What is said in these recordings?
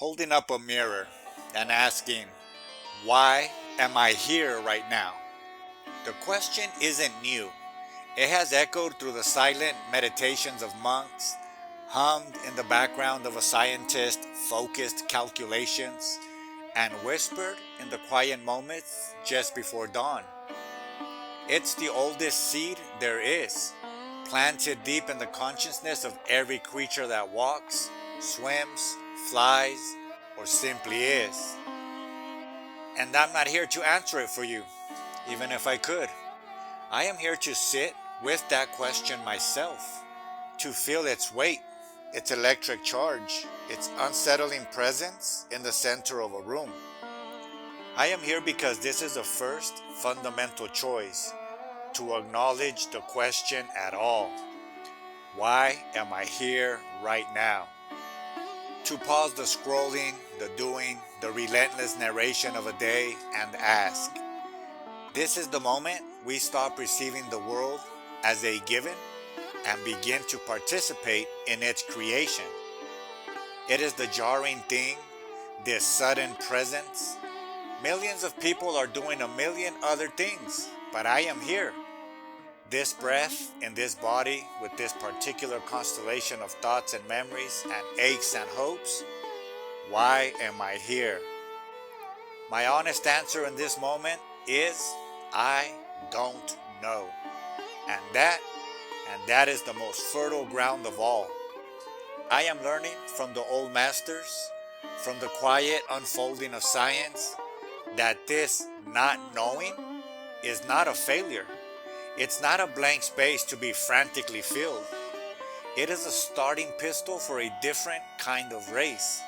holding up a mirror and asking, why am I here right now? The question isn't new. It has echoed through the silent meditations of monks, hummed in the background of a scientist's focused calculations, and whispered in the quiet moments just before dawn. It's the oldest seed there is, planted deep in the consciousness of every creature that walks, swims, flies, or simply is. And I'm not here to answer it for you, even if I could. I am here to sit with that question myself, to feel its weight, its electric charge, its unsettling presence in the center of a room. I am here because this is the first fundamental choice, to acknowledge the question at all. Why am I here right now? To pause the scrolling, the doing, the relentless narration of a day and ask, this is the moment we stop receiving the world as a given and begin to participate in its creation. It is the jarring thing, this sudden presence. Millions of people are doing a million other things, but I am here. This breath in this body with this particular constellation of thoughts and memories and aches and hopes. Why am I here? My honest answer in this moment is I don't know. And that is the most fertile ground of all. I am learning from the old masters, from the quiet unfolding of science, that this not knowing is not a failure. It's not a blank space to be frantically filled. It is a starting pistol for a different kind of race,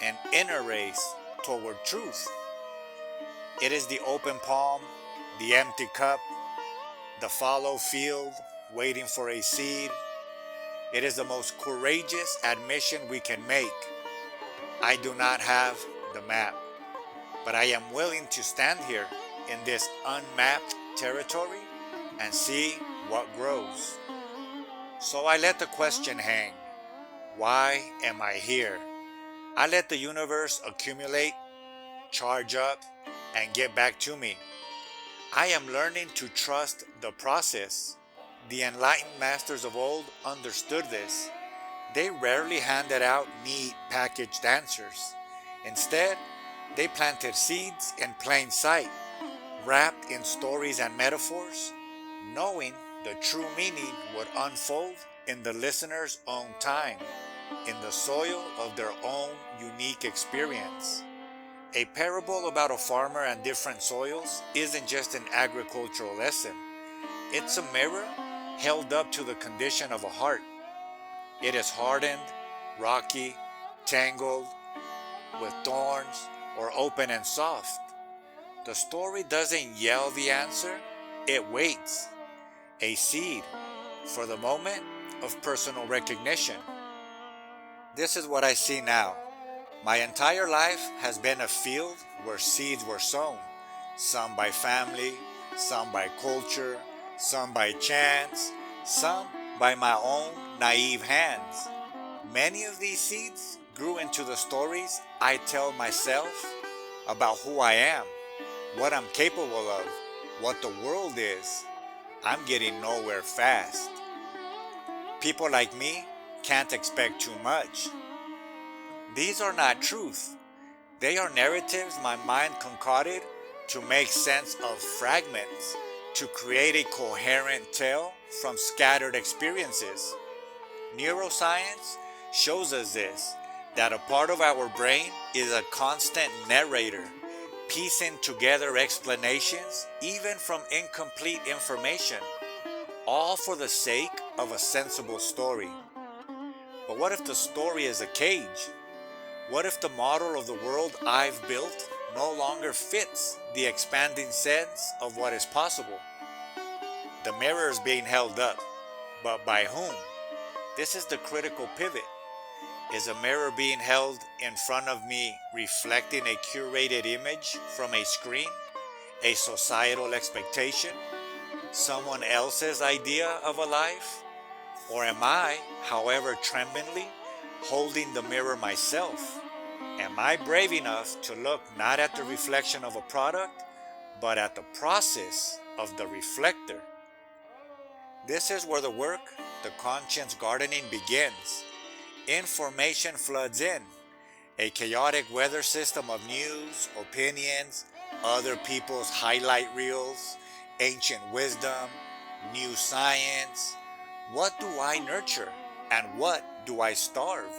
an inner race toward truth. It is the open palm, the empty cup, the fallow field waiting for a seed. It is the most courageous admission we can make. I do not have the map, but I am willing to stand here in this unmapped territory and see what grows. So I let the question hang. Why am I here? I let the universe accumulate, charge up, and get back to me. I am learning to trust the process. The enlightened masters of old understood this. They rarely handed out neat packaged answers. Instead, they planted seeds in plain sight, wrapped in stories and metaphors, knowing the true meaning would unfold in the listener's own time, in the soil of their own unique experience. A parable about a farmer and different soils isn't just an agricultural lesson. It's a mirror held up to the condition of a heart. It is hardened, rocky, tangled, with thorns, or open and soft. The story doesn't yell the answer, it waits. A seed for the moment of personal recognition. This is what I see now. My entire life has been a field where seeds were sown, some by family, some by culture, some by chance, some by my own naive hands. Many of these seeds grew into the stories I tell myself about who I am, what I'm capable of, what the world is. I'm getting nowhere fast. People like me can't expect too much. These are not truth. They are narratives my mind concocted to make sense of fragments, to create a coherent tale from scattered experiences. Neuroscience shows us this, that a part of our brain is a constant narrator, piecing together explanations even from incomplete information, all for the sake of a sensible story. But what if the story is a cage? What if the model of the world I've built no longer fits the expanding sense of what is possible? The mirror is being held up, but by whom? This is the critical pivot. Is a mirror being held in front of me reflecting a curated image from a screen, a societal expectation, someone else's idea of a life? Or am I, however tremblingly, holding the mirror myself Am I brave enough to look not at the reflection of a product, but at the process of the reflector? This is where the work, the conscience gardening begins. Information floods in, a chaotic weather system of news, opinions, other people's highlight reels, ancient wisdom, new science. What do I nurture and what do I starve?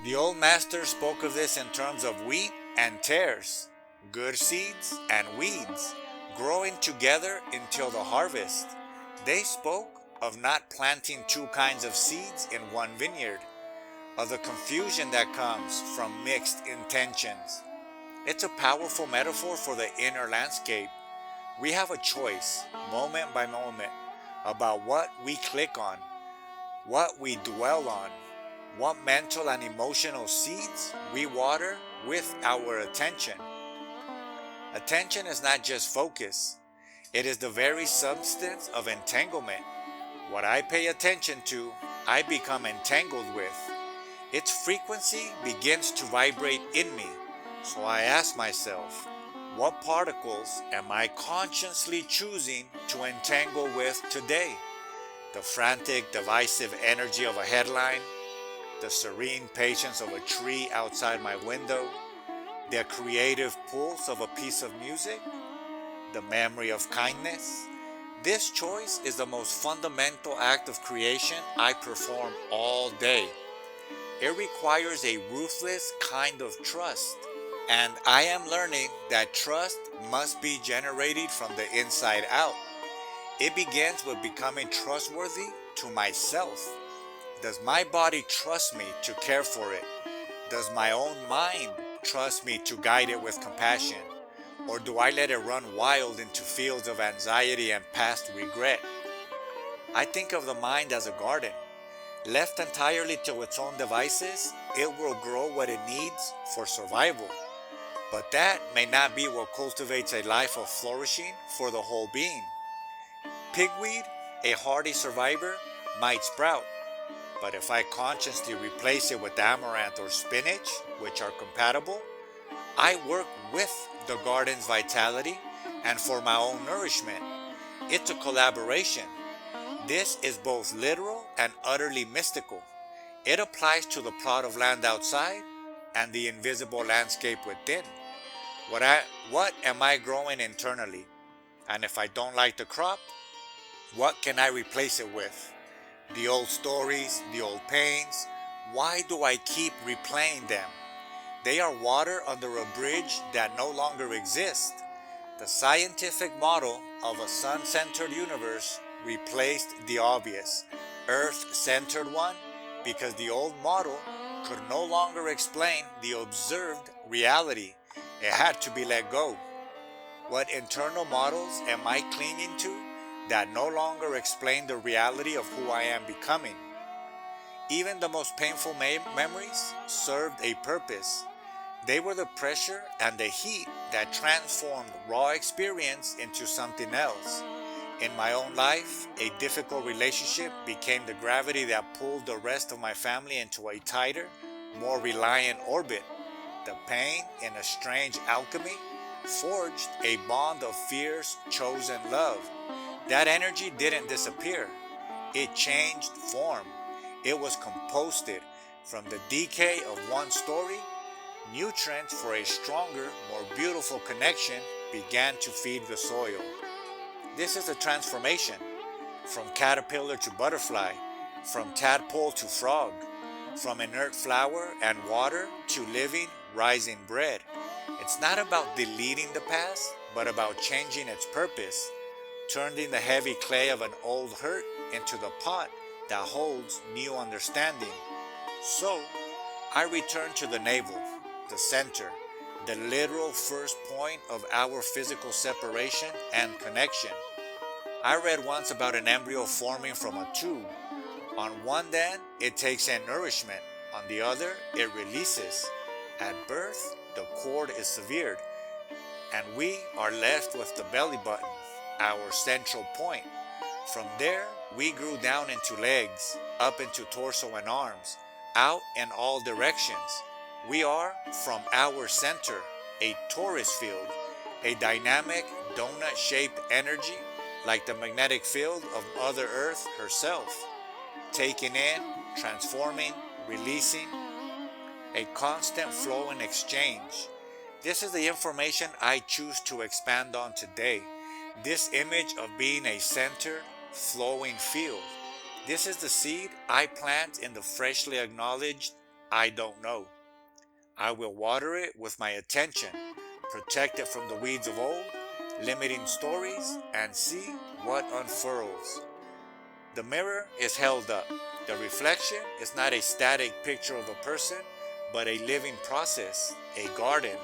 The old master spoke of this in terms of wheat and tares, good seeds and weeds, growing together until the harvest. They spoke of not planting two kinds of seeds in one vineyard, of the confusion that comes from mixed intentions. It's a powerful metaphor for the inner landscape. We have a choice, moment by moment, about what we click on, what we dwell on, what mental and emotional seeds we water with our attention. Attention is not just focus, it is the very substance of entanglement. What I pay attention to, I become entangled with. Its frequency begins to vibrate in me, so I ask myself, what particles am I consciously choosing to entangle with today? The frantic, divisive energy of a headline, the serene patience of a tree outside my window, the creative pulse of a piece of music, the memory of kindness. This choice is the most fundamental act of creation I perform all day. It requires a ruthless kind of trust, and I am learning that trust must be generated from the inside out. It begins with becoming trustworthy to myself. Does my body trust me to care for it? Does my own mind trust me to guide it with compassion? Or do I let it run wild into fields of anxiety and past regret? I think of the mind as a garden. Left entirely to its own devices, it will grow what it needs for survival. But that may not be what cultivates a life of flourishing for the whole being. Pigweed, a hardy survivor, might sprout, but if I consciously replace it with amaranth or spinach, which are compatible, I work with the garden's vitality and for my own nourishment. It's a collaboration. This is both literal and utterly mystical. It applies to the plot of land outside and the invisible landscape within. What am I growing internally? And if I don't like the crop, what can I replace it with? The old stories, the old pains, why do I keep replaying them? They are water under a bridge that no longer exists. The scientific model of a sun-centered universe replaced the obvious, earth-centered one, because the old model could no longer explain the observed reality. It had to be let go. What internal models am I clinging to that no longer explain the reality of who I am becoming? Even the most painful memories served a purpose. They were the pressure and the heat that transformed raw experience into something else. In my own life, a difficult relationship became the gravity that pulled the rest of my family into a tighter, more reliant orbit. The pain, in a strange alchemy, forged a bond of fierce, chosen love. That energy didn't disappear. It changed form. It was composted from the decay of one story. Nutrients for a stronger, more beautiful connection began to feed the soil. This is a transformation, from caterpillar to butterfly, from tadpole to frog, from inert flower and water to living, rising bread. It's not about deleting the past, but about changing its purpose, turning the heavy clay of an old hurt into the pot that holds new understanding. So, I return to the navel, the center, the literal first point of our physical separation and connection. I read once about an embryo forming from a tube. On one end, it takes in nourishment. On the other, it releases. At birth, the cord is severed, and we are left with the belly button, our central point. From there, we grew down into legs, up into torso and arms, out in all directions. We are from our center, a torus field, a dynamic donut-shaped energy like the magnetic field of Mother Earth herself, taking in, transforming, releasing, a constant flow and exchange. This is the information I choose to expand on today. This image of being a centered, flowing field. This is the seed I plant in the freshly acknowledged I don't know. I will water it with my attention, protect it from the weeds of old, limiting stories, and see what unfurls. The mirror is held up. The reflection is not a static picture of a person, but a living process, a garden,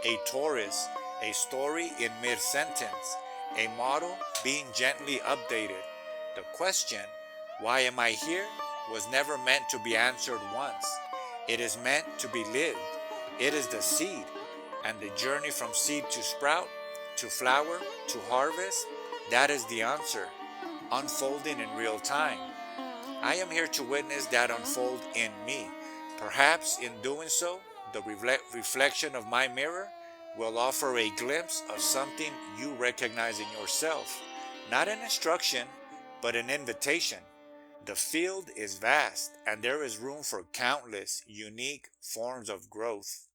a torus, a story in mid-sentence, a model being gently updated. The question, why am I here, was never meant to be answered once. It is meant to be lived. It is the seed, and the journey from seed to sprout, to flower, to harvest, that is the answer, unfolding in real time. I am here to witness that unfold in me. Perhaps in doing so, the reflection of my mirror will offer a glimpse of something you recognize in yourself. Not an instruction, but an invitation. The field is vast, and there is room for countless unique forms of growth.